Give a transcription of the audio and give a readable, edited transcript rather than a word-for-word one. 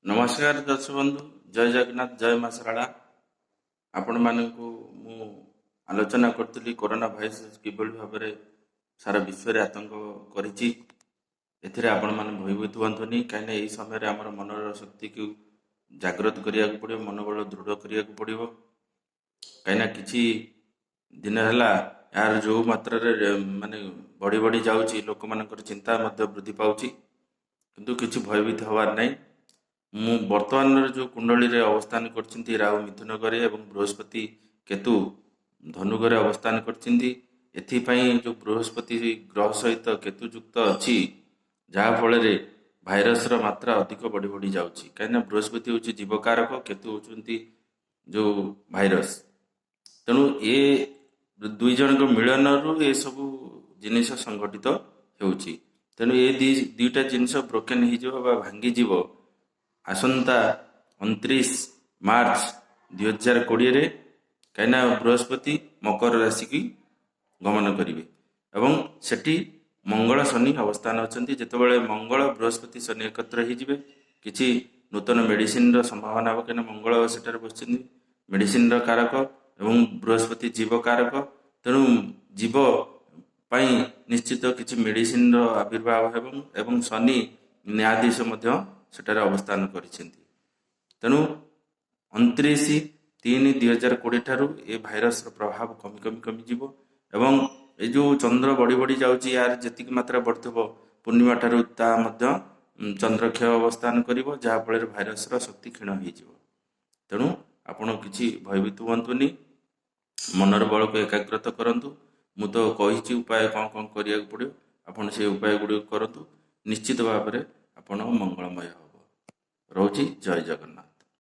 नमस्कार दर्शक बंधु, जय जगन्नाथ, जय मां शारदा। आपण मानकु मु आलोचना करतली कोरोना भाइरस किभଳି भाବରେ सारा विश्व रे आतंक करिछि। एथिरे आपण माने भयभीत हुअन्तुनी, काହିଁକିନା ଏହି ସମୟରେ ଆମର ମନର ଶକ୍ତିକୁ ଜାଗ୍ରତ କରିବାକୁ ପଡ଼ିବ, ମନୋବଳ ଦୃଢ଼ କରିବାକୁ ପଡ଼ିବ। କାହିଁକିନା କିଛି ଦିନ ହେଲା ଏହାର ଯେଉଁ ମାତ୍ରାରେ ମାନେ ବଢ଼ି ବଢ଼ି ଯାଉଛି, ଲୋକମାନଙ୍କର ଚିନ୍ତା ମଧ୍ୟ ବୃଦ୍ଧି ପାଉଛି, କିନ୍ତୁ କିଛି ଭୟଭୀତ ହେବାର ନାହିଁ। ମୁଁ ବର୍ତ୍ତମାନର ଯେଉଁ କୁଣ୍ଡଳୀରେ ଅବସ୍ଥାନ କରିଛନ୍ତି ରାହୁ ମିଥୁନ ଘରେ ଏବଂ ବୃହସ୍ପତି କେତୁ ଧନୁ ଘରେ ଅବସ୍ଥାନ କରିଛନ୍ତି, ଏଥିପାଇଁ ଯେଉଁ ବୃହସ୍ପତି ଗ୍ରହ ସହିତ କେତୁ ଯୁକ୍ତ ଅଛି, ଯାହାଫଳରେ ଭାଇରସର ମାତ୍ରା ଅଧିକ ବଢ଼ି ବଢ଼ି ଯାଉଛି। କାହିଁକିନା ବୃହସ୍ପତି ହେଉଛି ଜୀବକାରକ, କେତୁ ହେଉଛନ୍ତି ଯେଉଁ ଭାଇରସ। ତେଣୁ ଏ ଦୁଇ ଜଣଙ୍କ ମିଳନରୁ ଏସବୁ ଜିନିଷ ସଂଘଟିତ ହେଉଛି। ତେଣୁ ଏ ଦୁଇଟା ଜିନିଷ ବ୍ରୋକେନ୍ ହେଇଯିବ ବା ଭାଙ୍ଗିଯିବ ଆସନ୍ତା 29 ମାର୍ଚ୍ଚ 2020ରେ। କାହିଁକିନା ବୃହସ୍ପତି ମକର ରାଶିକି ଗମନ କରିବେ ଏବଂ ସେଠି ମଙ୍ଗଳ ଶନି ଅବସ୍ଥାନ ଅଛନ୍ତି। ଯେତେବେଳେ ମଙ୍ଗଳ ବୃହସ୍ପତି ଶନି ଏକତ୍ର ହେଇଯିବେ, କିଛି ନୂତନ ମେଡ଼ିସିନର ସମ୍ଭାବନା ହେବ। କାହିଁକିନା ମଙ୍ଗଳ ସେଠାରେ ବସିଛନ୍ତି, ମେଡ଼ିସିନର କାରକ ଏବଂ ବୃହସ୍ପତି ଜୀବ କାରକ। ତେଣୁ ଜୀବ ପାଇଁ ନିଶ୍ଚିତ କିଛି ମେଡ଼ିସିନର ଆବିର୍ଭାବ ହେବ ଏବଂ ଶନି ନ୍ୟାୟାଧୀଶ ମଧ୍ୟ ସେଠାରେ ଅବସ୍ଥାନ କରିଛନ୍ତି। ତେଣୁ 29/3/2020 ଠାରୁ ଏ ଭାଇରସର ପ୍ରଭାବ କମି କମି କମିଯିବ ଏବଂ ଏ ଯେଉଁ ଚନ୍ଦ୍ର ବଢ଼ି ବଢ଼ି ଯାଉଛି, ଏହାର ଯେତିକି ମାତ୍ରା ବଢ଼ୁଥିବ, ପୂର୍ଣ୍ଣିମା ଠାରୁ ତାହା ମଧ୍ୟ ଚନ୍ଦ୍ରକ୍ଷୟ ଅବସ୍ଥାନ କରିବ, ଯାହାଫଳରେ ଭାଇରସର ଶକ୍ତି କ୍ଷୀଣ ହୋଇଯିବ। ତେଣୁ ଆପଣ କିଛି ଭୟଭୀତ ହୁଅନ୍ତୁନି, ମନର ବଳକୁ ଏକାଗ୍ରତ କରନ୍ତୁ। ମୁଁ ତ କହିଛି ଉପାୟ କ'ଣ କ'ଣ କରିବାକୁ ପଡ଼ିବ, ଆପଣ ସେ ଉପାୟ ଗୁଡ଼ିକ କରନ୍ତୁ। ନିଶ୍ଚିତ ଭାବରେ ଆପଣ ମଙ୍ଗଳମୟ ହେବ। ରହୁଛି, ଜୟ ଜଗନ୍ନାଥ।